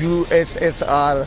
USSR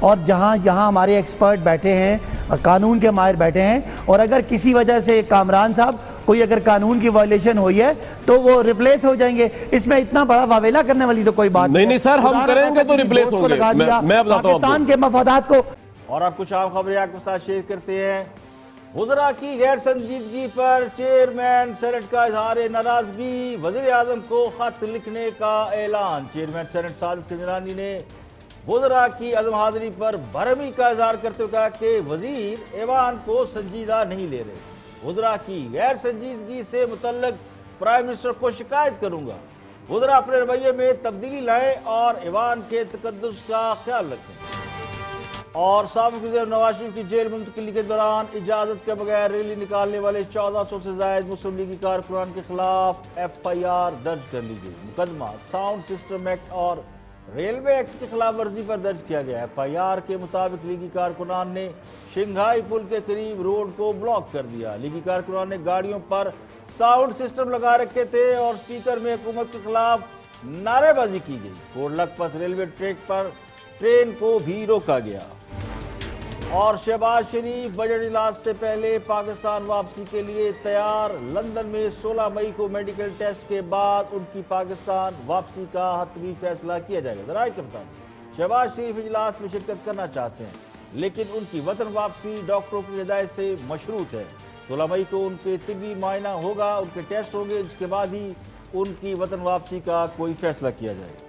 اور جہاں ہمارے ایکسپرٹ بیٹھے ہیں، قانون کے ماہر بیٹھے ہیں، اور اگر کسی وجہ سے کامران صاحب کوئی اگر قانون کی وائلیشن ہوئی ہے تو وہ ریپلیس ہو جائیں گے. اس میں اتنا بڑا واویلا کرنے والی تو کوئی بات نہیں سر، ہم کریں گے تو ریپلیس ہوں گے. میں بتاتا ہوں پاکستان کے مفادات کو. اور اب کچھ عام خبریں آپ کے ساتھ شیئر کرتے ہیں. وزراء کی غیر سنجیدگی پر چیئرمین سینٹ کا اظہار ناراضگی، وزیر اعظم کو خط لکھنے کا اعلان. چیئرمین سینٹ سادس کنجرانی نے وزراء کی عدم حاضری پر برہمی کا اظہار کرتے ہوئے کہا کہ وزیر ایوان کو سنجیدہ نہیں لے رہے. وزراء کی غیر سنجیدگی سے متعلق پرائم منسٹر کو شکایت کروں گا. وزراء اپنے رویے میں تبدیلی لائیں اور ایوان کے تقدس کا خیال رکھیں. اور سابق وزیر نواز شریف کی جیل منتقلی کے دوران اجازت کے بغیر ریلی نکالنے والے 1400 سے زائد مسلم لیگی کارکنان کے خلاف FIR درج کر لی گئی. مقدمہ ساؤنڈ سسٹم ایکٹ اور ریلوے ایکٹ کی خلاف ورزی پر درج کیا گیا. FIR کے مطابق لیگی کارکنان نے شنگھائی پل کے قریب روڈ کو بلاک کر دیا. لیگی کارکنان نے گاڑیوں پر ساؤنڈ سسٹم لگا رکھے تھے اور سپیکر میں حکومت کے خلاف نعرے بازی کی گئی. کوٹ لکھپت ریلوے ٹریک پر ٹرین کو بھی روکا گیا. اور شہباز شریف بجٹ اجلاس سے پہلے پاکستان واپسی کے لیے تیار. لندن میں 16 مئی کو میڈیکل ٹیسٹ کے بعد ان کی پاکستان واپسی کا حتمی فیصلہ کیا جائے گا. ذرائع کے مطابق شہباز شریف اجلاس میں شرکت کرنا چاہتے ہیں لیکن ان کی وطن واپسی ڈاکٹروں کی ہدایت سے مشروط ہے. 16 مئی کو ان کے طبی معائنہ ہوگا، ان کے ٹیسٹ ہوں گے، جس کے بعد ہی ان کی وطن واپسی کا کوئی فیصلہ کیا جائے گا.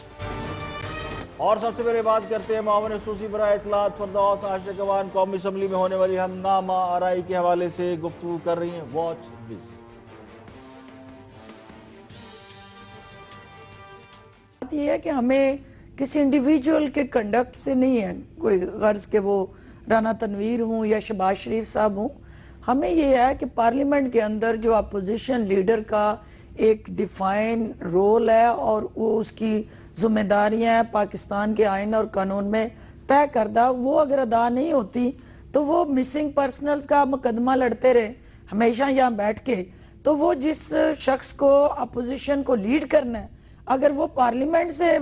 اور سب سے پہلے بات کرتے ہیں معاون خصوصی برائے اطلاعات فردوس عاشق اقوام قومی اسمبلی میں ہونے والی ہنگامہ آرائی کے حوالے سے گفتگو کر رہی ہیں. Watch this. بات یہ ہے کہ ہمیں کسی انڈیویجول کے کنڈکٹ سے نہیں ہے کوئی غرض کہ وہ رانا تنویر ہوں یا شہباز شریف صاحب ہوں. ہمیں یہ ہے کہ پارلیمنٹ کے اندر جو اپوزیشن لیڈر کا ایک ڈیفائن رول ہے اور وہ اس کی ذمہ داریاں ہیں پاکستان کے آئین اور قانون میں طے کردہ، وہ اگر ادا نہیں ہوتی تو وہ مسنگ پرسنلز کا مقدمہ لڑتے رہے ہمیشہ یہاں بیٹھ کے. تو وہ جس شخص کو اپوزیشن کو لیڈ کرنا ہے اگر وہ پارلیمنٹ سے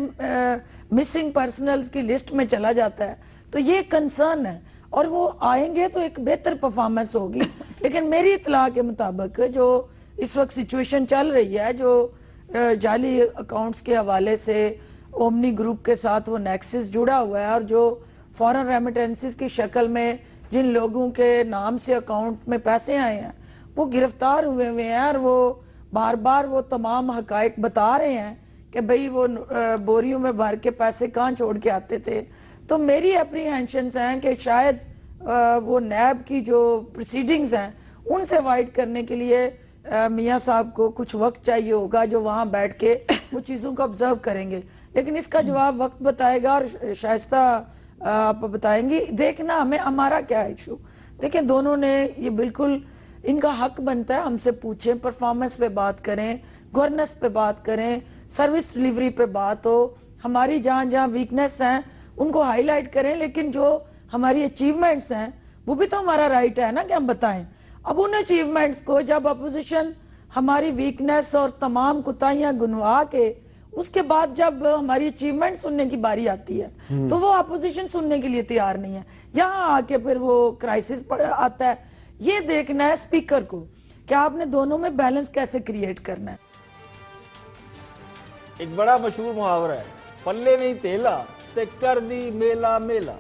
مسنگ پرسنلز کی لسٹ میں چلا جاتا ہے تو یہ کنسرن ہے اور وہ آئیں گے تو ایک بہتر پرفارمنس ہوگی. لیکن میری اطلاع کے مطابق جو اس وقت سچویشن چل رہی ہے، جو جعلی اکاؤنٹس کے حوالے سے اومنی گروپ کے ساتھ وہ نیکسس جڑا ہوا ہے اور جو فورن ریمیٹنسز کی شکل میں جن لوگوں کے نام سے اکاؤنٹ میں پیسے آئے ہیں وہ گرفتار ہوئے ہیں اور وہ بار بار وہ تمام حقائق بتا رہے ہیں کہ بھئی وہ بوریوں میں بھر کے پیسے کہاں چھوڑ کے آتے تھے. تو میری اپریہنشنز ہیں کہ شاید وہ نیب کی جو پروسیڈنگز ہیں ان سے وائٹ کرنے کے لیے میاں صاحب کو کچھ وقت چاہیے ہوگا جو وہاں بیٹھ کے وہ چیزوں کو آبزرو کریں گے. لیکن اس کا جواب وقت بتائے گا اور شائستہ آپ بتائیں گی. دیکھنا ہمارا کیا ایشو. دیکھیں دونوں نے یہ بالکل ان کا حق بنتا ہے ہم سے پوچھیں، پرفارمنس پہ بات کریں، گورننس پہ بات کریں، سروس ڈیلیوری پہ بات ہو، ہماری جہاں ویکنیس ہیں ان کو ہائی لائٹ کریں. لیکن جو ہماری اچیومنٹس ہیں وہ بھی تو ہمارا رائٹ ہے نا کہ ہم بتائیں. اب ان اچیومنٹس کو جب اپوزیشن ہماری ویکنیس اور تمام کوتاہیاں گنوا کے اس کے بعد جب ہماری اچیومنٹ سننے کی باری آتی ہے تو وہ اپوزیشن سننے کے لیے تیار نہیں ہے. یہاں آ کے پھر وہ کرائسس آتا ہے. یہ دیکھنا ہے اسپیکر کو کہ آپ نے دونوں میں بیلنس کیسے کریٹ کرنا ہے. ایک بڑا مشہور محاورہ ہے، پلے نہیں تیلا تے کر دی میلا میلا.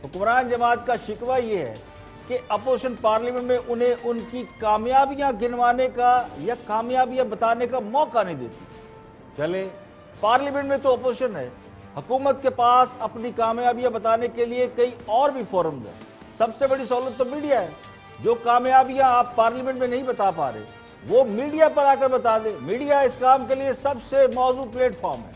حکمران جماعت کا شکوہ یہ ہے کہ اپوزیشن پارلیمنٹ میں انہیں ان کی کامیابیاں گنوانے کا یا کامیابیاں بتانے کا موقع نہیں دیتی. چلے پارلیمنٹ میں تو اپوزیشن ہے، حکومت کے پاس اپنی کامیابیاں بتانے کے لیے کئی اور بھی فورمز ہیں. سب سے بڑی سہولت تو میڈیا ہے. جو کامیابیاں آپ پارلیمنٹ میں نہیں بتا پا رہے وہ میڈیا پر آ کر بتا دیں. میڈیا اس کام کے لیے سب سے موزوں پلیٹ فارم ہے.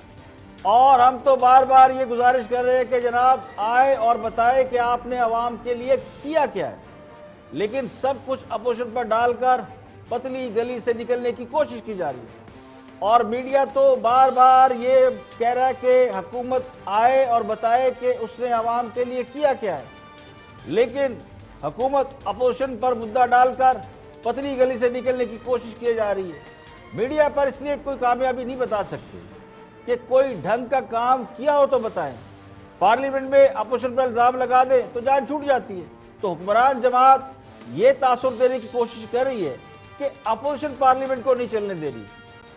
اور ہم تو بار بار یہ گزارش کر رہے ہیں کہ جناب آئے اور بتائے کہ آپ نے عوام کے لیے کیا کیا ہے. لیکن سب کچھ اپوزیشن پر ڈال کر پتلی گلی سے نکلنے کی کوشش کی جا رہی ہے. اور میڈیا تو بار بار یہ کہہ رہا ہے کہ حکومت آئے اور بتائے کہ اس نے عوام کے لیے کیا کیا ہے. لیکن حکومت اپوزیشن پر مدعا ڈال کر پتلی گلی سے نکلنے کی کوشش کی جا رہی ہے. میڈیا پر اس لیے کوئی کامیابی نہیں بتا سکتے کہ کوئی ڈھنگ کا کام کیا ہو تو بتائیں. پارلیمنٹ میں اپوزیشن پر الزام لگا دیں تو جان چھوٹ جاتی ہے. تو حکمران جماعت یہ تاثر دینے کی کوشش کر رہی ہے کہ اپوزیشن پارلیمنٹ کو نہیں چلنے دے رہی.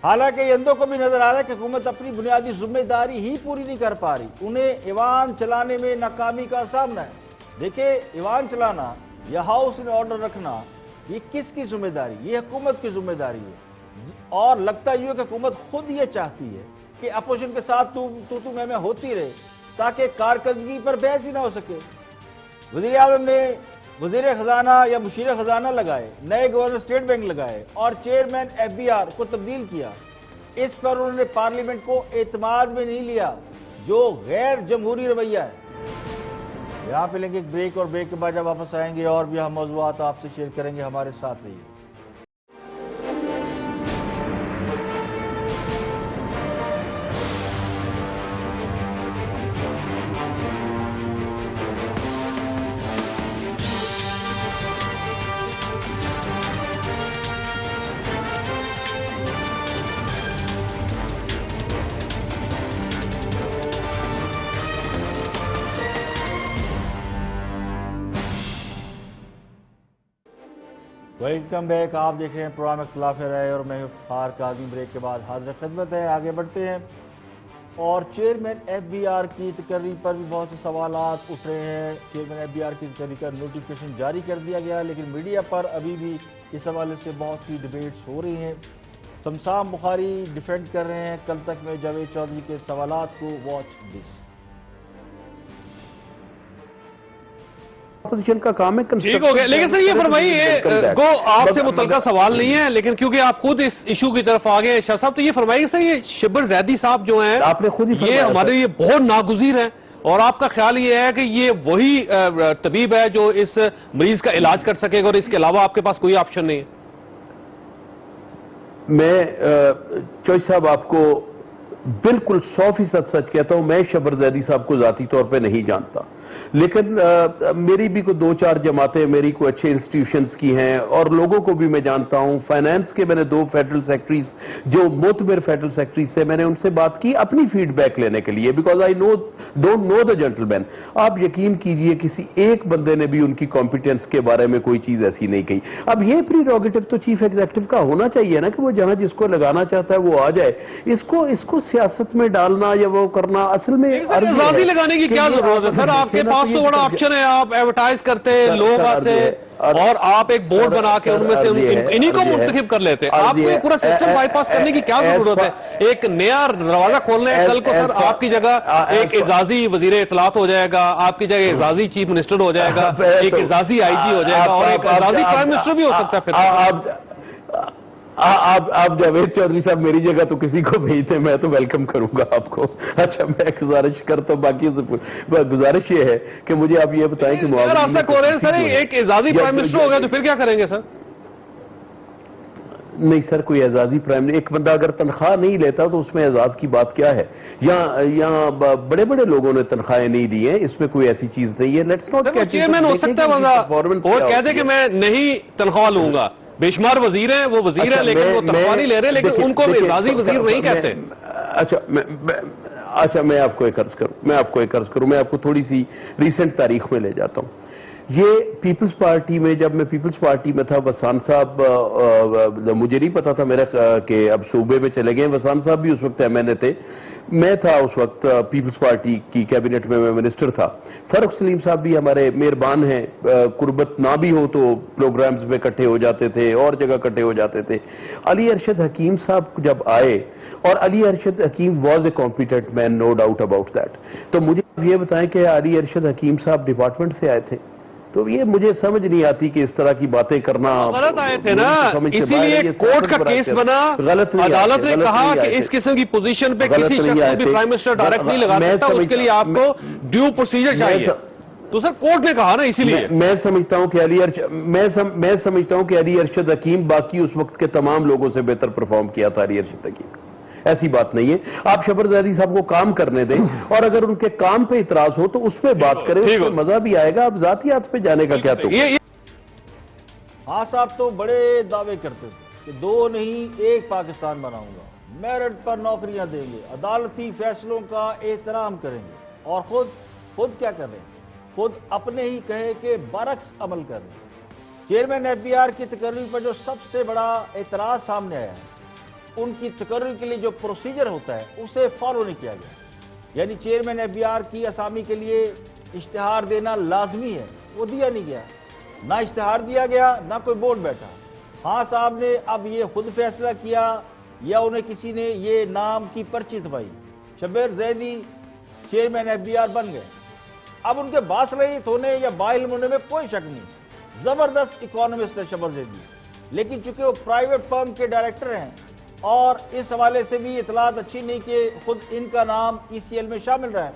حالانکہ یہ اندوں کو بھی نظر آ رہا ہے کہ حکومت اپنی بنیادی ذمہ داری ہی پوری نہیں کر پا رہی. انہیں ایوان چلانے میں ناکامی کا سامنا ہے. دیکھیں ایوان چلانا یا ہاؤس ان آرڈر رکھنا یہ کس کی ذمہ داری؟ یہ حکومت کی ذمہ داری ہے. اور لگتا یہ کہ حکومت خود یہ چاہتی ہے کہ اپوزیشن کے ساتھ تو میں ہوتی رہے تاکہ کارکردگی پر بحث ہی نہ ہو سکے. وزیر اعظم نے وزیر خزانہ یا مشیر خزانہ لگائے, نئے گورنر اسٹیٹ بینک لگائے اور چیئرمین FBR کو تبدیل کیا. اس پر انہوں نے پارلیمنٹ کو اعتماد میں نہیں لیا, جو غیر جمہوری رویہ ہے. یہاں پہ لیں گے ایک بریک, اور بریک کے بعد جب واپس آئیں گے اور بھی ہم موضوعات آپ سے شیئر کریں گے. ہمارے ساتھ رہیے. Welcome back. آپ دیکھ رہے ہیں پروگرام اختلاف رائے اور میں افتخار کاظم. بریک کے بعد حاضر خدمت ہے. آگے بڑھتے ہیں. اور چیئرمین FBR کی تقرری پر بھی بہت سے سوالات اٹھ رہے ہیں. چیئرمین FBR کی تقرری کا نوٹیفیکیشن جاری کر دیا گیا, لیکن میڈیا پر ابھی بھی اس حوالے سے بہت سی ڈیبیٹس ہو رہی ہیں. شمسام بخاری ڈیفینڈ کر رہے ہیں کل تک میں جاوید چودھری کے سوالات کو. Watch this. اپوزیشن کا کام ہے. ٹھیک ہو گیا, لیکن سر یہ فرمائیے گو آپ سے متعلقہ سوال نہیں ہے, لیکن کیونکہ آپ خود اس ایشو کی طرف آگے شاہ صاحب, تو یہ فرمائیے سر یہ شبر زیدی صاحب جو ہیں آپ نے خود ہی یہ ہمارے لیے بہت ناگزیر ہیں, اور آپ کا خیال یہ ہے کہ یہ وہی طبیب ہے جو اس مریض کا علاج کر سکے گا اور اس کے علاوہ آپ کے پاس کوئی آپشن نہیں ہے؟ میں چوئی صاحب آپ کو بالکل 100% سچ کہتا ہوں, میں شبر زیدی صاحب کو ذاتی طور پہ نہیں جانتا, لیکن میری بھی کوئی 2-4 جماعتیں میری کوئی اچھے انسٹیٹیوشنز کی ہیں, اور لوگوں کو بھی میں جانتا ہوں. فائنانس کے میں نے 2 فیڈرل سیکٹریز جو معتبر فیڈرل سیکٹریز سے میں نے ان سے بات کی اپنی فیڈ بیک لینے کے لیے, because I don't know the gentleman. آپ یقین کیجئے کسی ایک بندے نے بھی ان کی کمپیٹنس کے بارے میں کوئی چیز ایسی نہیں کہی. اب یہ پریروگیٹو تو چیف ایگزیکٹو کا ہونا چاہیے نا کہ وہ جہاں جس کو لگانا چاہتا ہے وہ آ جائے. اس کو سیاست میں ڈالنا یا وہ کرنا اصل میں اعزازی لگانے کی کیا ضرورت ہے سر؟ آپ کے پاس تو بڑا آپشن ہے, آپ ایڈورٹائز کرتے, لوگ آتے اور آپ ایک بورڈ بنا کے ان میں سے انہی کو منتخب کر لیتے. آپ کو پورا سسٹم بائی پاس کرنے کی کیا ضرورت ہے؟ ایک نیا دروازہ کھولنا ہے. کل کو سر آپ کی جگہ ایک اعزازی وزیر اطلاعات ہو جائے گا, آپ کی جگہ اعزازی چیف منسٹر ہو جائے گا, ایک اعزازی IG ہو جائے گا, اور ایک اعزازی پرائم منسٹر بھی ہو سکتا ہے. پھر آپ جاوید چودھری صاحب میری جگہ تو کسی کو بھیجتے, میں تو ویلکم کروں گا آپ کو. اچھا میں گزارش کرتا ہوں, باقی گزارش یہ ہے کہ مجھے آپ یہ بتائیں کہ اگر ایسا ہو رہے ہیں سر ایک اعزازی پرائم منسٹر ہو گیا تو پھر کیا کریں گے سر؟ نہیں سر, کوئی اعزازی پرائم منسٹر, ایک بندہ اگر تنخواہ نہیں لیتا تو اس میں اعزاز کی بات کیا ہے؟ یہاں بڑے بڑے لوگوں نے تنخواہیں نہیں دی ہیں, اس میں کوئی ایسی چیز نہیں ہے. لیٹس ناٹ چیئرمین ہو سکتا ہے بندہ اور کہہ دے کہ میں نہیں تنخواہ لوں گا. بے شمار وزیر ہیں, وہ وزیر ہیں لیکن وہ تنخواہ نہیں لے رہے, لیکن ان کو اعزازی وزیر نہیں کہتے. اچھا میں آپ کو ایک عرض کروں, میں آپ کو تھوڑی سی ریسنٹ تاریخ میں لے جاتا ہوں. یہ پیپلز پارٹی میں, جب میں پیپلز پارٹی میں تھا, وسان صاحب مجھے نہیں پتا تھا میرا کہ اب صوبے میں چلے گئے. وسان صاحب بھی اس وقت MNA تھے, میں تھا اس وقت پیپلز پارٹی کی کیبنٹ میں منسٹر تھا. فاروق سلیم صاحب بھی ہمارے مہربان ہیں, قربت نہ بھی ہو تو پروگرامز میں کٹھے ہو جاتے تھے, اور جگہ کٹھے ہو جاتے تھے. علی ارشد حکیم صاحب جب آئے, اور Ali Arshad Hakim was a competent man, no doubt about that. تو مجھے یہ بتائیں کہ علی ارشد حکیم صاحب ڈپارٹمنٹ سے آئے تھے, تو یہ مجھے سمجھ نہیں آتی کہ اس طرح کی باتیں کرنا. غلط آئے تھے نا, اسی لیے کورٹ کا کیس بنا, عدالت نے کہا کہ اس قسم کی پوزیشن پہ کسی شخص کو بھی پرائم منسٹر ڈائریکٹ نہیں لگا سکتا, اس کے لیے آپ کو ڈیو پروسیجر چاہیے. تو سر کورٹ نے کہا نا, اسی لیے میں سمجھتا ہوں کہ علی ارشد حکیم باقی اس وقت کے تمام لوگوں سے بہتر پرفارم کیا تھا. علی ارشد حکیم ایسی بات نہیں ہے. آپ شبر زیدی صاحب کو کام کرنے دیں, اور اگر ان کے کام پہ اعتراض ہو تو اس پہ بات کریں, اس میں مزہ بھی آئے گا. اب ذاتیات پہ جانے کا کیا تو. ہاں صاحب تو بڑے دعوے کرتے تھے کہ 2 نہیں 1 پاکستان بناؤں گا, میرٹ پر نوکریاں دیں گے, عدالتی فیصلوں کا احترام کریں گے, اور خود خود کیا کر رہے ہیں؟ خود اپنے ہی کہے کہ برعکس عمل کر رہے ہیں۔ چیئرمین FBR کی تقرری پر جو سب سے بڑا اعتراض سامنے آیا ہے، ان کی تقرری کے لیے جو پروسیجر ہوتا ہے اسے فالو نہیں کیا گیا، یعنی چیئرمین FBR کی اسامی کے لیے اشتہار دینا لازمی ہے، وہ دیا نہیں گیا، نہ اشتہار دیا گیا نہ کوئی بورڈ بیٹھا۔ ہاں صاحب نے اب یہ خود فیصلہ کیا یا انہیں کسی نے یہ نام کی پرچی دبائی، شبیر زیدی چیئرمین FBR بن گئے۔ اب ان کے باصلاحیت ہونے یا باعلم ہونے میں کوئی شک نہیں، زبردست اکانومسٹ ہے شبیر زیدی، لیکن چونکہ وہ پرائیویٹ فرم کے ڈائریکٹر ہیں اور اس حوالے سے بھی اطلاعات اچھی نہیں کہ خود ان کا نام ECL میں شامل رہا ہے۔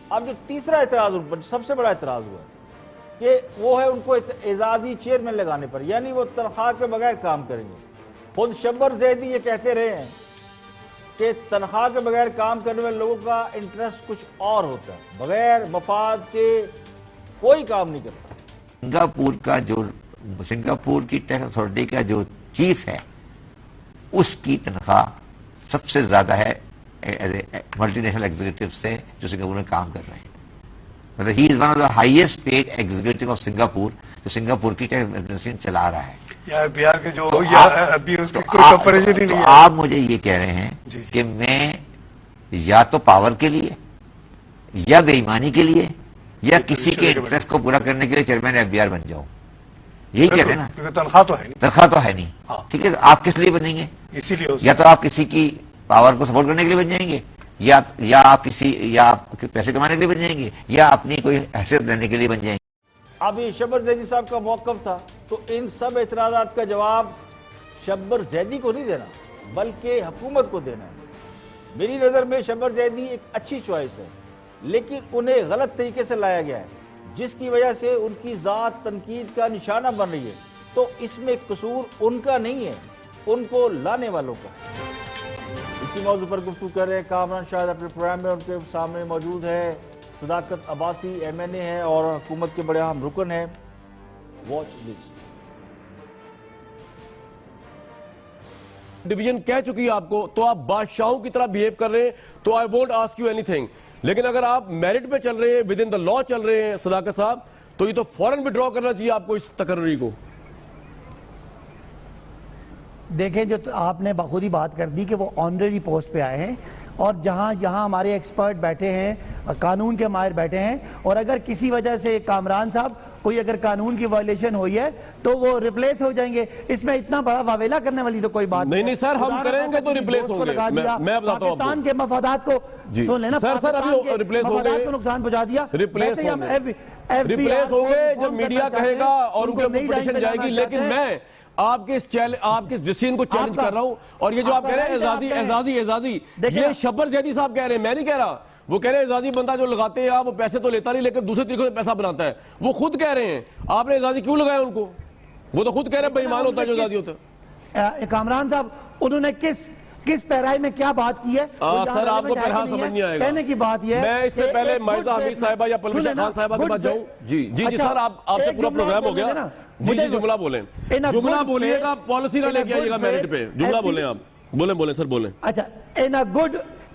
اب جو تیسرا اعتراض ان پر سب سے بڑا اعتراض ہوا ہے کہ وہ ہے ان کو اعزازی چیئرمین لگانے پر، یعنی وہ تنخواہ کے بغیر کام کریں گے۔ خود شبیر زیدی یہ کہتے رہے ہیں کہ تنخواہ کے بغیر کام کرنے میں لوگوں کا انٹرسٹ کچھ اور ہوتا ہے، بغیر مفاد کے کوئی کام نہیں کرتا۔ سنگاپور کی ٹیکس اتھارٹی کا جو چیف ہے اس کی تنخواہ سب سے زیادہ ہے ملٹی نیشنل ایگزیکٹو سے جو سنگاپور میں کام کر رہے ہیں، مطلب he is one of the highest paid executive of Singapore جو سنگاپور کی ٹیکس ایڈمنسٹریشن چلا رہا ہے۔ بہار کے جو ابھی اس کی کوئی کمپیریزن ہی نہیں ہے۔ آپ مجھے یہ کہہ رہے ہیں کہ میں یا تو پاور کے لیے یا بے ایمانی کے لیے یا کسی کے انٹرسٹ کو پورا کرنے کے لیے چیئرمین FBR بن جاؤں، یہی کہہ رہے ہیں نا؟ کیونکہ تنخواہ تو ہے نہیں، تنخواہ تو ہے نہیں، ٹھیک ہے، آپ کس لیے بنیں گے؟ اسی لیے یا تو آپ کسی کی پاور کو سپورٹ کرنے کے لیے بن جائیں گے، یا آپ پیسے کمانے کے لیے بن جائیں گے، یا اپنی کوئی حیثیت لینے کے لیے بن جائیں گے۔ اب یہ شبیر زیدی صاحب کا موقف تھا تو ان سب اعتراضات کا جواب شبیر زیدی کو نہیں دینا بلکہ حکومت کو دینا ہے۔ میری نظر میں شبیر زیدی ایک اچھی چوائس ہے، لیکن انہیں غلط طریقے سے لایا گیا ہے جس کی وجہ سے ان کی ذات تنقید کا نشانہ بن رہی ہے، تو اس میں قصور ان کا نہیں ہے، ان کو لانے والوں کا۔ اسی موضوع پر گفتگو کر رہے ہیں کامران شاہد اپنے پروگرام میں، ان کے سامنے موجود ہے صداقت عباسی MNA ہے اور حکومت کے بڑے اہم رکن ہیں۔ Watch this. ڈویژن کہہ چکی ہے آپ کو تو آپ بادشاہوں کی طرح بیہیو کر رہے ہیں تو I won't ask you any thing, لیکن اگر آپ میرٹ پہ چل رہے ہیں ود ان دا لا چل رہے ہیں صداقت صاحب تو یہ تو فوراً وڈرا کرنا چاہیے آپ کو اس تقرری کو۔ دیکھیں جو آپ نے بخود ہی بات کر دی کہ وہ آنریری پوسٹ پہ آئے ہیں اور جہاں ہمارے ایکسپرٹ بیٹھے ہیں، قانون کے ماہر بیٹھے ہیں، اور اگر کسی وجہ سے کامران صاحب کوئی اگر قانون کی وائلیشن ہوئی ہے تو وہ ریپلیس ہو جائیں گے، اس میں اتنا بڑا واویلا کرنے والی تو کوئی بات نہیں سر، ہم کریں گے تو ریپلیس ہوں گے، میں بتاتا ہوں پاکستان کے مفادات کو سن لینا، سر ابھی ریپلیس ہوں گے، کو نقصان پہنچا دیا، ریپلیس ہوں گے جب میڈیا کہے گا اور ان کے پٹیشن جائے گی، لیکن میں آپ کے اس ڈیسیژن کو چیلنج کر رہا ہوں، اور یہ جو آپ کہہ رہے ہیں اعزازی یہ شبیر زیدی صاحب کہہ رہے ہیں، میں نہیں کہہ رہا، وہ کہہ رہے ہیں اعزازی بندہ جو لگاتے ہیں آپ وہ پیسے تو لیتا نہیں لیکن دوسرے طریقوں سے پیسہ بناتا ہے، وہ خود کہہ رہے ہیں، آپ نے اعزازی کیوں لگایا ان کو؟ وہ تو خود کہہ رہے ہیں بے ایمان ہوتا ہے جو اعزازی ہوتا ہے۔ کامران صاحب انہوں نے کس پیرائی میں کیا بات کی ہے؟ سر آپ کو پیراہ سمجھ نہیں آئے گا، کہنے کی بات یہ ہے میں اس سے پہلے مائزہ حمید صاحبہ یا پلوشہ خان صاحبہ کے پاس جاؤں۔ جی سر آپ سے پورا پروگرام ہو گیا، جی جملہ بولیں گا، پالیسی نہ لے کے آئیے گا میرٹ پہ، جملہ بولیں آپ، بولیں سر بولیں۔ اچھا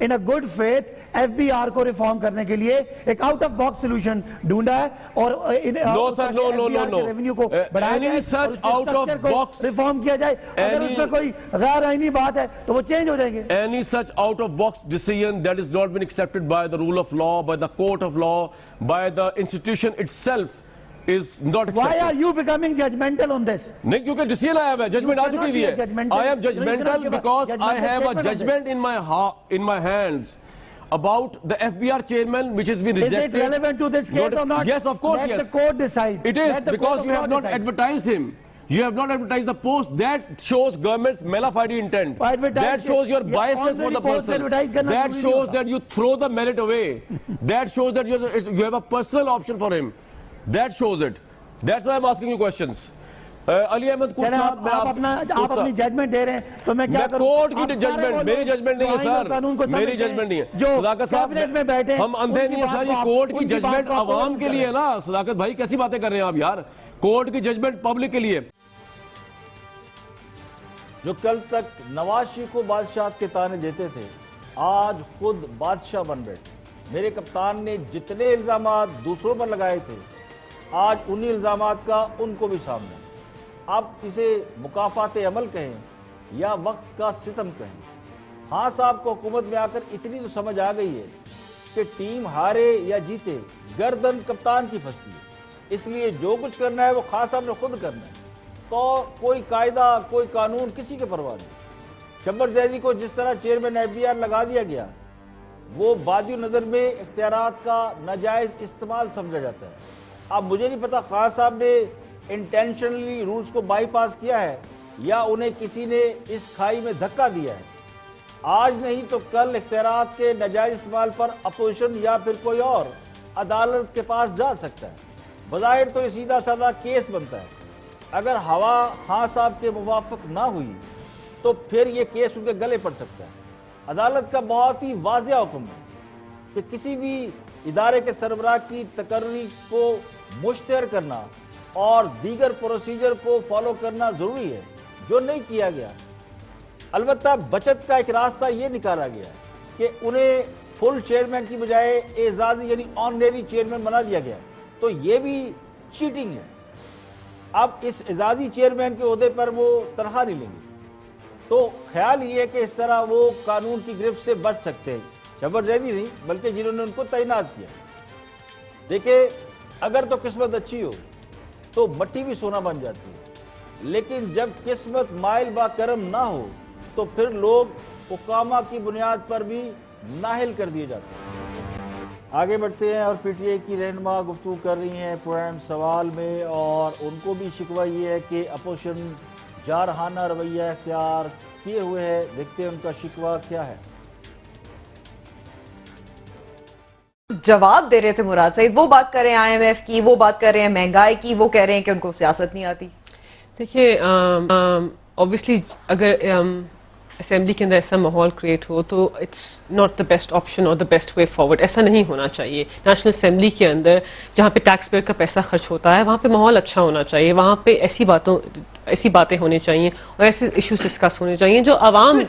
in a good faith FBR کو ریفارم کرنے کے لیے ایک آؤٹ آف باکس سولوشن ڈھونڈا ہے اور ریونیو کو بڑھایا جائے اور اسٹرکچر کو ریفارم کیا جائے، اگر اس میں کوئی غیر آئینی بات ہے تو وہ چینج ہو جائیں گے۔ Any such out of box decision that is not been accepted by the rule of law, by the court of law, by the institution itself is not accepted. Why are you becoming judgmental on this? نہیں کیونکہ decision آیا ہوا ہے، judgment آ چکی ہوئی ہے۔ I am judgmental because I have a judgment in my hands about the FBR chairman which has been rejected. Is it relevant to this case or not? Yes, of course, yes. Let the court decide. It is because you have not advertised him. You have not advertised the post. That shows government's malafide intent. That shows your biasness for the person. That shows that you throw the merit away. That shows that you have a personal option for him. That shows it. That's why I'm asking you questions. علی احمد کوٹ صاحب، آپ اپنی judgment دے رہے ہیں تو میں کیا کروں؟ Court کی ججمنٹ، میری ججمنٹ نہیں ہے سر، میری ججمنٹ نہیں ہے صداقت صاحب، ہم اندھے نہیں ہیں سر، یہ کورٹ کی ججمنٹ عوام کے لیے ہے نا صداقت بھائی، کیسی باتیں کر رہے ہیں آپ یار، کورٹ کی ججمنٹ پبلک کے لیے۔ جو کل تک نواز شریف کو بادشاہت کے طعنے دیتے تھے آج خود بادشاہ بن بیٹھے، میرے کپتان نے جتنے الزامات دوسروں پر لگائے تھے آج انہی الزامات کا ان کو بھی سامنا. اب اسے مکافات عمل کہیں یا وقت کا ستم کہیں. ہاں صاحب کو حکومت میں آ کر اتنی تو سمجھ آ گئی ہے کہ ٹیم ہارے یا جیتے گردن کپتان کی پھنستی ہے. اس لیے جو کچھ کرنا ہے وہ خان صاحب نے خود کرنا ہے. تو کوئی قاعدہ کوئی قانون کسی کے پرواہ نہیں. شبر زیدی کو جس طرح چیئرمین FDR لگا دیا گیا وہ بادی نظر میں اختیارات کا ناجائز استعمال سمجھا جاتا ہے. اب مجھے نہیں پتا خان صاحب نے انٹینشنلی رولز کو بائی پاس کیا ہے یا انہیں کسی نے اس کھائی میں دھکا دیا ہے. آج نہیں تو کل اختیارات کے ناجائز استعمال پر اپوزیشن یا پھر کوئی اور عدالت کے پاس جا سکتا ہے. بظاہر تو یہ سیدھا سادہ کیس بنتا ہے. اگر ہوا خان صاحب کے موافق نہ ہوئی تو پھر یہ کیس ان کے گلے پڑ سکتا ہے. عدالت کا بہت ہی واضح حکم ہے کہ کسی بھی ادارے کے سربراہ کی تقرری کو مشتہر کرنا اور دیگر پروسیجر کو فالو کرنا ضروری ہے جو نہیں کیا گیا. البتہ بچت کا ایک راستہ یہ نکالا گیا کہ انہیں فل چیئرمین کی بجائے اعزازی یعنی آنریری چیئرمین بنا دیا گیا. تو یہ بھی چیٹنگ ہے. اب اس اعزازی چیئرمین کے عہدے پر وہ تنخواہ نہیں لیں گے. تو خیال یہ ہے کہ اس طرح وہ قانون کی گرفت سے بچ سکتے ہیں. شبر زیدی نہیں بلکہ جنہوں نے ان کو تعینات کیا. دیکھیں اگر تو قسمت اچھی ہو تو مٹی بھی سونا بن جاتی ہے، لیکن جب قسمت مائل با کرم نہ ہو تو پھر لوگ اقامہ کی بنیاد پر بھی نااہل کر دیے جاتے ہیں. آگے بڑھتے ہیں اور PTI کی رہنما گفتگو کر رہی ہیں پوائنٹ سوال میں، اور ان کو بھی شکوہ یہ ہے کہ اپوزیشن جارحانہ رویہ اختیار کیے ہوئے ہے. دیکھتے ہیں ان کا شکوہ کیا ہے. جواب دے رہے تھے مراد سعید، وہ بات کر رہے ہیں IMF کی، وہ بات کر رہے ہیں مہنگائی کی، وہ کہہ رہے ہیں کہ ان کو سیاست نہیں آتی. دیکھیے obviously اگر اسمبلی کے اندر ایسا ماحول کریٹ ہو تو it's not the best option اور دا بیسٹ وے فارورڈ. ایسا نہیں ہونا چاہیے. نیشنل اسمبلی کے اندر جہاں پہ ٹیکس پیئر کا پیسہ خرچ ہوتا ہے وہاں پہ ماحول اچھا ہونا چاہیے. وہاں پہ ایسی باتیں ہونی چاہیے اور ایسے ایشوز ڈسکس ہونے چاہیے جو عوام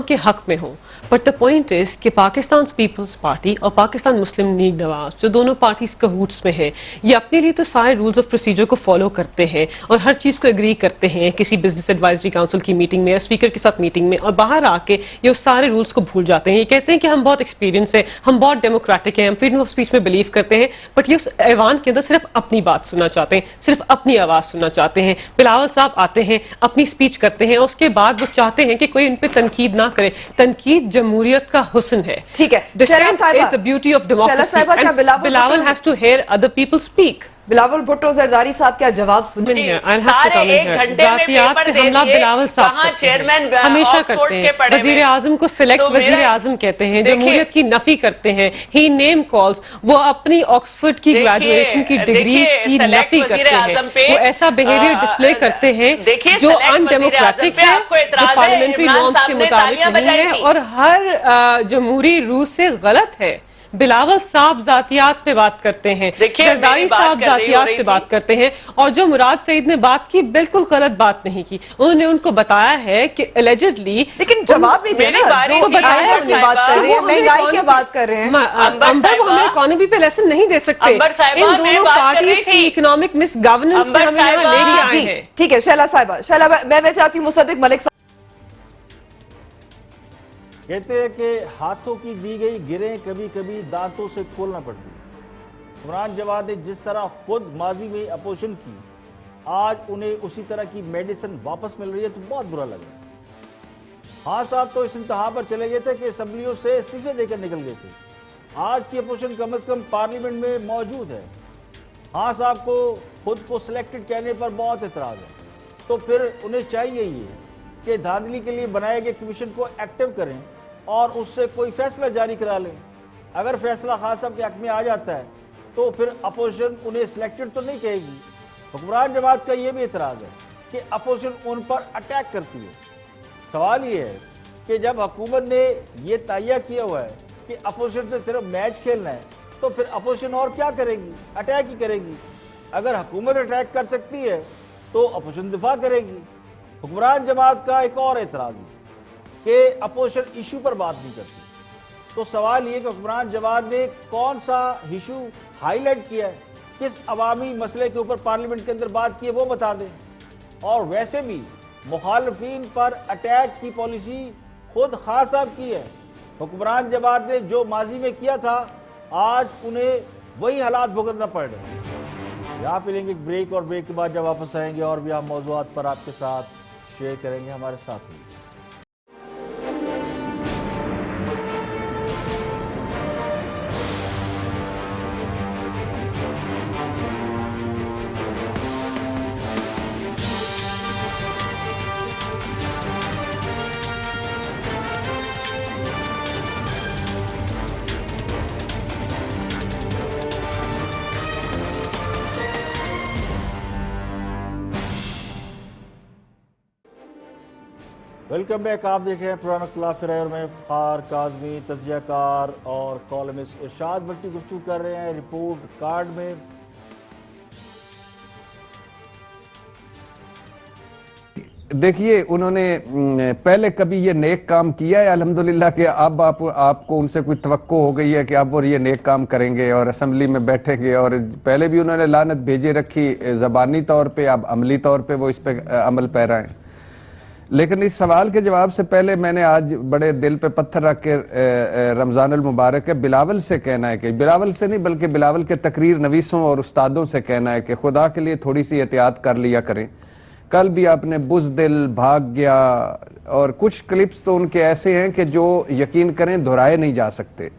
کے حق میں ہوں. بٹ دا پوائنٹ از کہ پاکستان پیپلز پارٹی اور پاکستان مسلم لیگ نواز جو دونوں پارٹیز کہوٹس میں ہیں یہ اپنے لیے تو سارے رولز آف پروسیجر کو فالو کرتے ہیں اور ہر چیز کو اگری کرتے ہیں کسی بزنس ایڈوائزری کاؤنسل کی میٹنگ میں یا اسپیکر کے ساتھ میٹنگ میں، اور باہر آ کے یہ اس سارے رولز کو بھول جاتے ہیں. یہ کہتے ہیں کہ ہم بہت ایکسپیرینس ہیں، ہم بہت ڈیموکریٹک ہیں، ہم فریڈم آف اسپیچ میں بلیو کرتے ہیں، بٹ یہ اس ایوان کے اندر صرف اپنی بات سننا چاہتے ہیں، صرف اپنی آواز سننا چاہتے ہیں. بلاول صاحب آتے ہیں اپنی اسپیچ کرتے ہیں اور اس کے بعد وہ چاہتے ہیں کہ کوئی ان پہ تنقید نہ کرے. تنقید جمہوریت کا حسن ہے. ٹھیک ہے. Dissent is the beauty of democracy and Bilawal has to hear other people speak. Bilawal Bhutto Zardari صاحب کیا جواب سنیں گے؟ سارے ایک گھنٹے میں پیپر دے دیے کہاں چیئرمین ہمیشہ کرتے ہیں. وزیر اعظم کو سلیکٹ وزیر اعظم کہتے ہیں، جمہوریت کی نفی کرتے ہیں. ہی نیم کالز، وہ اپنی آکسفورڈ کی گریجویشن کی ڈگری کی نفی کرتے ہیں. وہ ایسا بیہیویئر ڈسپلے کرتے ہیں جو ان ڈیموکریٹک ہے، جو پارلیمنٹری نارمز کے مطابق نہیں ہے اور ہر جمہوری روح سے غلط ہے. بلاول صاحب ذاتیات پہ بات کرتے ہیں، زرداری صاحب ذاتیات پہ بات کرتے ہیں، اور جو مراد سعید نے بات کی بالکل غلط بات نہیں کی. انہوں نے ان کو بتایا ہے کہ اللیجڈلی، لیکن جواب نہیں دیا نا. جو بتایا کی بات کر رہے ہیں، مہنگائی کی بات کر رہے ہیں. امبر وہ ہمیں اکانومی پہ لیسن نہیں دے سکتے. ان دونوں پارٹیز کی اکنامک مس گورننس پہ ہمیں یہاں لے کے آئے ہیں. ٹھیک ہے شیلا صاحبہ، میں چاہتی ہوں مصدق ملک صاحب. کہتے ہیں کہ ہاتھوں کی دی گئی گریں کبھی کبھی دانتوں سے کھولنا پڑتی ہے. عمران جواد نے جس طرح خود ماضی میں اپوزیشن کی، آج انہیں اسی طرح کی میڈیسن واپس مل رہی ہے تو بہت برا لگ رہا ہے. ہاں صاحب تو اس انتہا پر چلے گئے تھے کہ اسمبلیوں سے استعفے دے کر نکل گئے تھے. آج کی اپوزیشن کم از کم پارلیمنٹ میں موجود ہے. ہاں صاحب کو خود کو سلیکٹڈ کہنے پر بہت اعتراض ہے. تو پھر انہیں چاہیے یہ کہ دھاندلی کے لیے بنائے گئے کمیشن کو ایکٹیو کریں اور اس سے کوئی فیصلہ جاری کرا لیں. اگر فیصلہ خان صاحب کے حق میں آ جاتا ہے تو پھر اپوزیشن انہیں سلیکٹڈ تو نہیں کہے گی. حکمران جماعت کا یہ بھی اعتراض ہے کہ اپوزیشن ان پر اٹیک کرتی ہے. سوال یہ ہے کہ جب حکومت نے یہ تہیہ کیا ہوا ہے کہ اپوزیشن سے صرف میچ کھیلنا ہے تو پھر اپوزیشن اور کیا کرے گی؟ اٹیک ہی کرے گی. اگر حکومت اٹیک کر سکتی ہے تو اپوزیشن دفاع کرے گی. حکمران جماعت کا ایک اور اعتراض ہے کہ اپوزیشن ایشو پر بات نہیں کرتی. تو سوال یہ کہ حکمران جواد نے کون سا ایشو ہائی لائٹ کیا ہے، کس عوامی مسئلے کے اوپر پارلیمنٹ کے اندر بات کی ہے وہ بتا دیں۔ اور ویسے بھی مخالفین پر اٹیک کی پالیسی خود خان صاحب کی ہے۔ حکمران جواد نے جو ماضی میں کیا تھا آج انہیں وہی حالات بھگتنا پڑ رہے ہیں۔ یہاں پہ لیں گے ایک بریک، اور بریک کے بعد جب واپس آئیں گے اور بھی ہم موضوعات پر آپ کے ساتھ شیئر کریں گے، ہمارے ساتھ ہی۔ ویلکم بیک، آپ دیکھ رہے ہیں پرانا اختلاف رائے اور میں افتخار کاظمی، تجزیہ کار اور کالمسٹ ارشاد بھٹی گفتگو کر رہے ہیں رپورٹ کارڈ میں۔ دیکھیے انہوں نے پہلے کبھی یہ نیک کام کیا ہے الحمدللہ کہ اب آپ کو ان سے کوئی توقع ہو گئی ہے کہ اب وہ یہ نیک کام کریں گے اور اسمبلی میں بیٹھیں گے، اور پہلے بھی انہوں نے لعنت بھیجے رکھی زبانی طور پہ، اب عملی طور پہ وہ اس پہ عمل پیرا ہیں۔ لیکن اس سوال کے جواب سے پہلے میں نے آج بڑے دل پہ پتھر رکھ کے رمضان المبارک ہے بلاول سے کہنا ہے کہ بلاول سے نہیں بلکہ بلاول کے تقریر نویسوں اور استادوں سے کہنا ہے کہ خدا کے لیے تھوڑی سی احتیاط کر لیا کریں۔ کل بھی آپ نے بزدل، بھاگ گیا، اور کچھ کلپس تو ان کے ایسے ہیں کہ جو یقین کریں دہرائے نہیں جا سکتے۔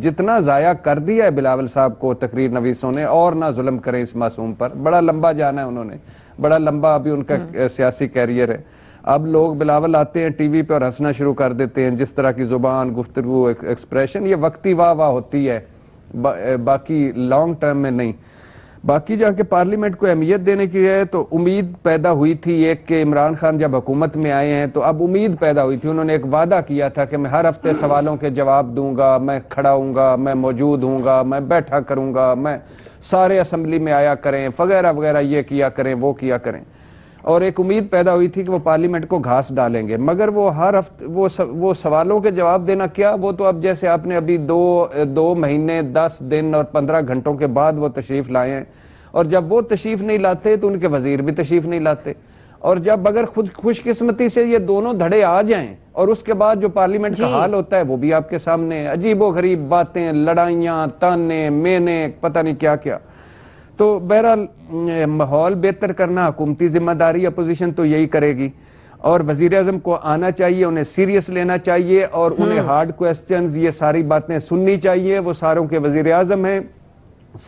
جتنا ضائع کر دیا ہے بلاول صاحب کو تقریر نویسوں نے، اور نہ ظلم کریں اس معصوم پر۔ بڑا لمبا جانا ہے انہوں نے، بڑا لمبا ابھی ان کا سیاسی کیریئر ہے۔ اب لوگ بلاول آتے ہیں ٹی وی پہ اور ہنسنا شروع کر دیتے ہیں، جس طرح کی زبان، گفتگو، ایکسپریشن، یہ وقتی واہ واہ ہوتی ہے، باقی لانگ ٹرم میں نہیں۔ باقی جا کے پارلیمنٹ کو اہمیت دینے کی ہے تو امید پیدا ہوئی تھی ایک کہ عمران خان جب حکومت میں آئے ہیں تو اب امید پیدا ہوئی تھی، انہوں نے ایک وعدہ کیا تھا کہ میں ہر ہفتے سوالوں کے جواب دوں گا، میں کھڑا ہوں گا، میں موجود ہوں گا، میں بیٹھا کروں گا، میں سارے اسمبلی میں آیا کریں، وغیرہ وغیرہ، یہ کیا کریں، وہ کیا کریں، اور ایک امید پیدا ہوئی تھی کہ وہ پارلیمنٹ کو گھاس ڈالیں گے۔ مگر وہ ہر ہفتے وہ سوالوں کے جواب دینا کیا، وہ تو اب جیسے آپ نے ابھی دو مہینے 10 دن اور 15 گھنٹوں کے بعد وہ تشریف لائے ہیں، اور جب وہ تشریف نہیں لاتے تو ان کے وزیر بھی تشریف نہیں لاتے، اور جب اگر خود خوش قسمتی سے یہ دونوں دھڑے آ جائیں اور اس کے بعد جو پارلیمنٹ کا حال ہوتا ہے وہ بھی آپ کے سامنے، عجیب و غریب باتیں، لڑائیاں، تانے، مینے، پتہ نہیں کیا کیا۔ تو بہرحال ماحول بہتر کرنا حکومتی ذمہ داری، اپوزیشن تو یہی کرے گی، اور وزیر اعظم کو آنا چاہیے، انہیں سیریس لینا چاہیے، اور انہیں ہارڈ کویسچنز، یہ ساری باتیں سننی چاہیے۔ وہ ساروں کے وزیر اعظم ہیں،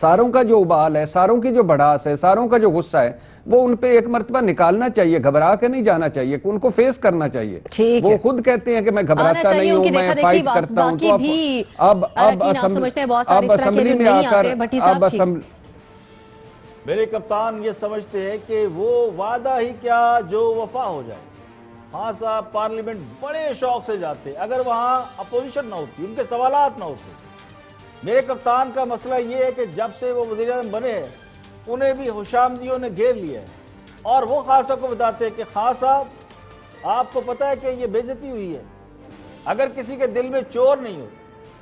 ساروں کا جو ابال ہے، ساروں کی جو بڑھاس ہے، ساروں کا جو غصہ ہے، وہ ان پہ ایک مرتبہ نکالنا چاہیے، گھبرا کے نہیں جانا چاہیے، ان کو فیس کرنا چاہیے۔ وہ خود کہتے ہیں کہ میں گھبراتا نہیں ہوں، میں فائٹ کرتا ہوں۔ تو اب اسمبلی میں آ کر میرے کپتان یہ سمجھتے ہیں کہ وہ وعدہ ہی کیا جو وفا ہو جائے۔ خان صاحب پارلیمنٹ بڑے شوق سے جاتے، اگر وہاں اپوزیشن نہ ہوتی، ان کے سوالات نہ ہوتے۔ میرے کپتان کا مسئلہ یہ ہے کہ جب سے وہ وزیر اعظم بنے ہیں انہیں بھی خوشامدیوں نے گھیر لیا ہے، اور وہ خان صاحب کو بتاتے ہیں کہ خان صاحب آپ کو پتہ ہے کہ یہ بے عزتی ہوئی ہے، اگر کسی کے دل میں چور نہیں ہو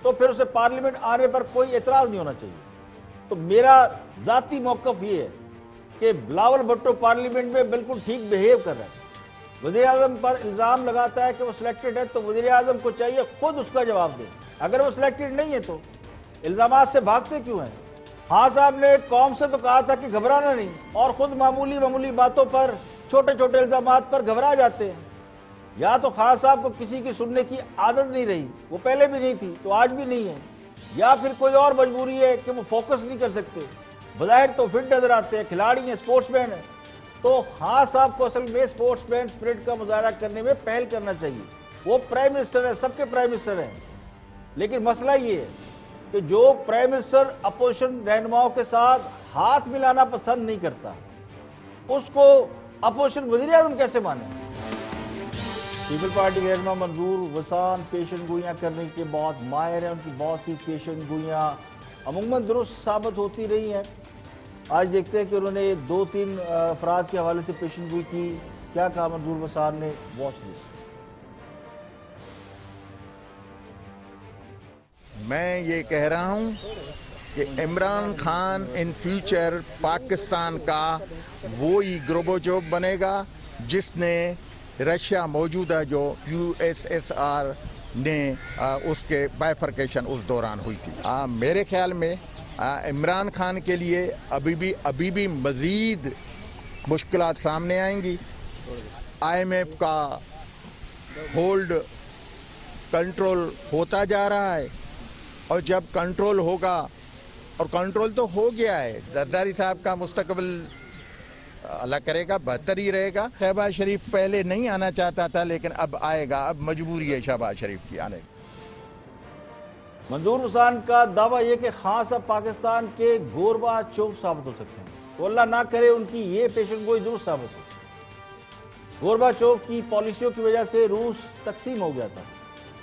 تو پھر اسے پارلیمنٹ آنے پر کوئی اعتراض نہیں ہونا چاہیے۔ تو میرا ذاتی موقف یہ ہے کہ بلاول بھٹو پارلیمنٹ میں بالکل ٹھیک بیہیو کر رہا ہے۔ وزیر اعظم پر الزام لگاتا ہے کہ وہ سلیکٹڈ ہے تو وزیر اعظم کو چاہیے خود اس کا جواب دے، اگر وہ سلیکٹڈ نہیں ہے تو الزامات سے بھاگتے کیوں ہیں؟ خان صاحب نے قوم سے تو کہا تھا کہ گھبرانا نہیں، اور خود معمولی باتوں پر، چھوٹے چھوٹے الزامات پر گھبرا جاتے ہیں۔ یا تو خان صاحب کو کسی کی سننے کی عادت نہیں رہی، وہ پہلے بھی نہیں تھی تو آج بھی نہیں ہے، یا پھر کوئی اور مجبوری ہے کہ وہ فوکس نہیں کر سکتے۔ بظاہر تو فٹ نظر آتے ہیں، کھلاڑی ہیں، سپورٹس مین ہیں، تو خان صاحب کو اصل میں سپورٹس مین اسپرٹ کا مظاہرہ کرنے میں پہل کرنا چاہیے۔ وہ پرائم منسٹر ہیں، سب کے پرائم منسٹر ہیں، لیکن مسئلہ یہ ہے کہ جو پرائم منسٹر اپوزیشن رہنماؤں کے ساتھ ہاتھ ملانا پسند نہیں کرتا، اس کو اپوزیشن وزیر اعظم کیسے مانے؟ پیپل پارٹی کے رہنما منظور وسان پیشن گوئیاں کرنے کے بہت ماہر ہیں، ان کی بہت سی پیشن گوئیاں عموماً درست ثابت ہوتی رہی ہیں۔ آج دیکھتے ہیں کہ انہوں نے 2-3 افراد کے حوالے سے پیشن گوئی کی، کیا کہا منظور وسان نے، واچ لسٹ۔ میں یہ کہہ رہا ہوں کہ عمران خان ان فیوچر پاکستان کا وہی گروبوچوف بنے گا جس نے رشیا موجودہ جو USSR نے اس کے بائفرکیشن اس دوران ہوئی تھی. میرے خیال میں عمران خان کے لیے ابھی بھی مزید مشکلات سامنے آئیں گی. IMF کا ہولڈ کنٹرول ہوتا جا رہا ہے اور جب کنٹرول ہوگا, اور کنٹرول تو ہو گیا ہے, زرداری صاحب کا مستقبل اللہ کرے گا بہتر ہی رہے گا. شہباز شریف پہلے نہیں آنا چاہتا تھا لیکن اب آئے گا, اب مجبوری ہے شہباز شریف کی آنے کی. منظور حسین کا دعویٰ یہ کہ خان صاحب پاکستان کے گوربا چوف ثابت ہو سکتے ہیں, تو اللہ نہ کرے ان کی یہ پیشن گوئی ضرور ثابت ہو. گوربا چوف کی پالیسیوں کی وجہ سے روس تقسیم ہو گیا تھا.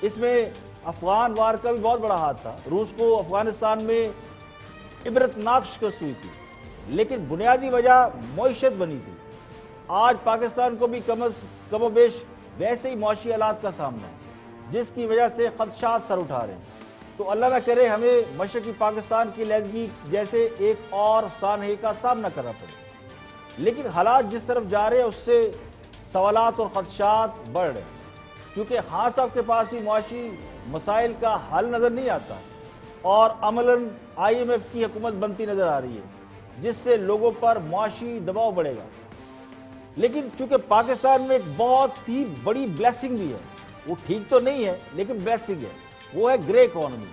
اس میں افغان وار کا بھی بہت بڑا ہاتھ تھا. روس کو افغانستان میں عبرتناک شکست ہوئی تھی, لیکن بنیادی وجہ معیشت بنی تھی. آج پاکستان کو بھی کم و بیش ویسے ہی معاشی حالات کا سامنا ہے جس کی وجہ سے خدشات سر اٹھا رہے ہیں. تو اللہ نہ کرے ہمیں مشرقی پاکستان کی علیحدگی جیسے ایک اور سانحے کا سامنا کرنا پڑے. لیکن حالات جس طرف جا رہے ہیں اس سے سوالات اور خدشات بڑھ رہے ہیں, کیونکہ خان صاحب کے پاس بھی معاشی مسائل کا حل نظر نہیں آتا اور عملاً IMF کی حکومت بنتی نظر آ رہی ہے جس سے لوگوں پر معاشی دباؤ بڑھے گا. لیکن چونکہ پاکستان میں ایک بہت ہی بڑی بلیسنگ بھی ہے, وہ ٹھیک تو نہیں ہے لیکن بلیسنگ ہے, وہ ہے گرے اکانومی.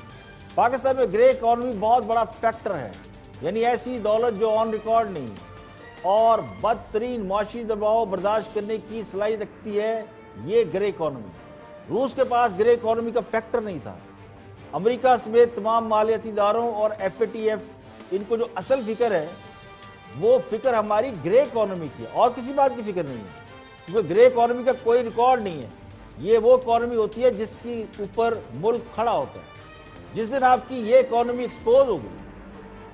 پاکستان میں گرے اکانومی بہت بڑا فیکٹر ہے, یعنی ایسی دولت جو آن ریکارڈ نہیں اور بدترین معاشی دباؤ برداشت کرنے کی صلاحیت رکھتی ہے, یہ گرے اکانومی. روس کے پاس گرے اکانومی کا فیکٹر نہیں تھا. امریکہ سمیت تمام مالیاتی اداروں اور FATF ان کو جو اصل فکر ہے وہ فکر ہماری گرے اکانومی کی ہے اور کسی بات کی فکر نہیں ہے, کیونکہ گرے اکانومی کا کوئی ریکارڈ نہیں ہے. یہ وہ اکانومی ہوتی ہے جس کی اوپر ملک کھڑا ہوتا ہے. جس دن آپ کی یہ اکانومی ایکسپوز ہوگی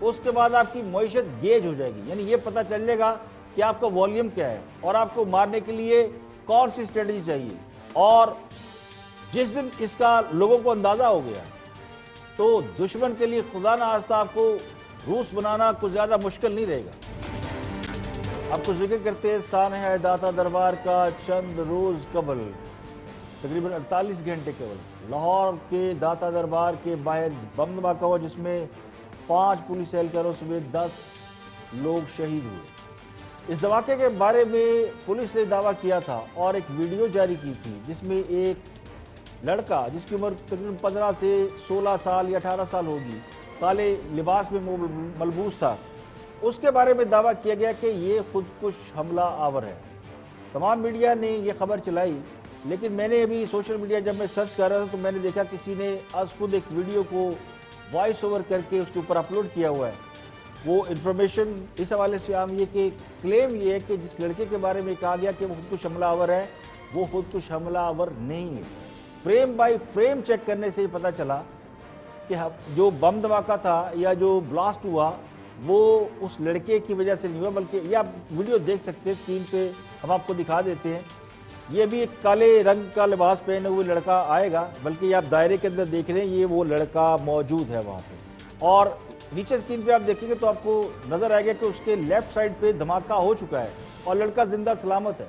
اس کے بعد آپ کی معیشت گیج ہو جائے گی, یعنی یہ پتہ چل جائے گا کہ آپ کا والیوم کیا ہے اور آپ کو مارنے کے لیے کون سی اسٹریٹجی چاہیے. اور جس دن اس کا لوگوں کو اندازہ ہو گیا تو دشمن کے لیے خدا نہ خواستہ آپ کو روس بنانا کچھ زیادہ مشکل نہیں رہے گا. آپ کو ذکر کرتے ہیں سانحہ داتا دربار کا چند روز قبل, تقریباً 48 گھنٹے قبل لاہور کے داتا دربار کے باہر بم دھماکہ ہوا جس میں 5 پولیس اہلکاروں سمیت 10 لوگ شہید ہوئے. اس دھماکے کے بارے میں پولیس نے دعویٰ کیا تھا اور ایک ویڈیو جاری کی تھی جس میں ایک لڑکا جس کی عمر تقریباً 15 سے 16 سال یا 18 سال ہوگی, کالے لباس میں ملبوس تھا, اس کے بارے میں دعویٰ کیا گیا کہ یہ خودکش حملہ آور ہے. تمام میڈیا نے یہ خبر چلائی, لیکن میں نے ابھی سوشل میڈیا جب میں سرچ کر رہا تھا تو میں نے دیکھا کسی نے آج خود ایک ویڈیو کو وائس اوور کر کے اس کے اوپر اپلوڈ کیا ہوا ہے. وہ انفارمیشن اس حوالے سے عام یہ کہ کلیم یہ ہے کہ جس لڑکے کے بارے میں کہا گیا کہ وہ خودکش حملہ آور ہے, وہ خودکش حملہ آور نہیں ہے. فریم بائی فریم چیک کرنے سے ہی پتہ چلا کہ جو بم دھماکہ تھا یا جو بلاسٹ ہوا وہ اس لڑکے کی وجہ سے نہیں ہوا, بلکہ یہ آپ ویڈیو دیکھ سکتے ہیں اسکرین پہ, ہم آپ کو دکھا دیتے ہیں. یہ بھی ایک کالے رنگ کا لباس پہنے ہوئے لڑکا آئے گا, بلکہ یہ آپ دائرے کے اندر دیکھ رہے ہیں, یہ وہ لڑکا موجود ہے وہاں پہ. اور نیچے اسکرین پہ آپ دیکھیں گے تو آپ کو نظر آئے گا کہ اس کے لیفٹ سائڈ پہ دھماکہ ہو چکا ہے اور لڑکا زندہ سلامت ہے.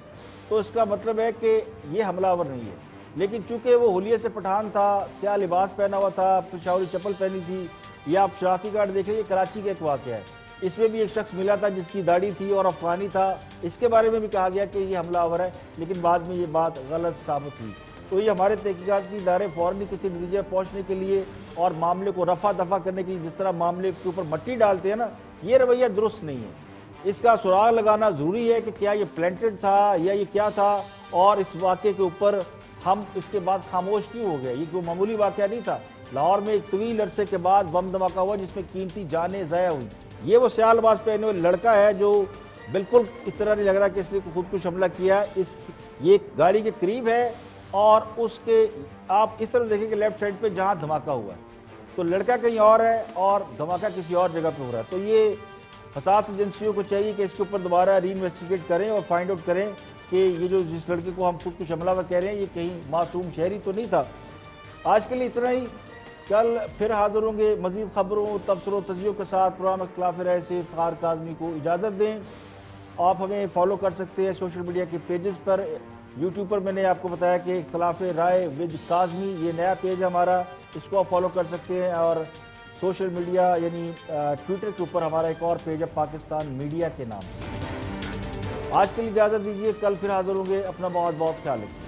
تو اس کا مطلب ہے کہ یہ حملہ آور نہیں ہے. لیکن چونکہ وہ حلیے سے پٹھان تھا, سیاہ لباس پہنا ہوا تھا, پشاوری چپل پہنی تھی, یہ آپ شناختی کارڈ دیکھ رہے ہیں, کراچی کا ایک واقعہ ہے. اس میں بھی ایک شخص ملا تھا جس کی داڑھی تھی اور افغانی تھا, اس کے بارے میں بھی کہا گیا کہ یہ حملہ آور ہے, لیکن بعد میں یہ بات غلط ثابت ہوئی. تو یہ ہمارے تحقیقاتی ادارے فوراً کسی نتیجے پہنچنے کے لیے اور معاملے کو رفع دفع کرنے کے لیے جس طرح معاملے کے اوپر مٹی ڈالتے ہیں نا, یہ رویہ درست نہیں ہے. اس کا سراغ لگانا ضروری ہے کہ کیا یہ پلانٹڈ تھا یا یہ کیا تھا, اور اس واقعے کے اوپر ہم اس کے بعد خاموش کیوں ہو گئے. یہ کوئی معمولی واقعہ نہیں تھا. لاہور میں ایک طویل عرصے کے بعد بم دھماکہ ہوا جس میں قیمتی جانیں ضائع ہوئی. یہ وہ سیاہ لباس پہنے ہوئے لڑکا ہے جو بالکل اس طرح نہیں لگ رہا کہ اس نے خودکش حملہ کیا. یہ گاڑی کے قریب ہے اور اس کے آپ اس طرح دیکھیں کہ لیفٹ سائڈ پہ جہاں دھماکہ ہوا ہے تو لڑکا کہیں اور ہے اور دھماکہ کسی اور جگہ پہ ہو رہا ہے. تو یہ حساس ایجنسیوں کو چاہیے کہ اس کے اوپر دوبارہ ری انویسٹیگیٹ کریں اور فائنڈ آؤٹ کریں کہ یہ جو جس لڑکے کو ہم خودکش حملہ کہہ رہے ہیں یہ کہیں معصوم شہری تو نہیں تھا. آج کے لیے اتنا ہی. کل پھر حاضر ہوں گے مزید خبروں تبصروں تجزیوں کے ساتھ۔ پروگرام اختلاف رائے سے افتخار کاظمی کو اجازت دیں۔ آپ ہمیں فالو کر سکتے ہیں سوشل میڈیا کے پیجز پر۔ یوٹیوب پر میں نے آپ کو بتایا کہ اختلاف رائے ود کاظمی یہ نیا پیج ہمارا، اس کو آپ فالو کر سکتے ہیں، اور سوشل میڈیا یعنی ٹویٹر کے اوپر ہمارا ایک اور پیج ہے پاکستان میڈیا کے نام سے۔ آج کے لیے اجازت دیجیے، کل پھر حاضر ہوں گے، اپنا بہت بہت خیال رکھیے۔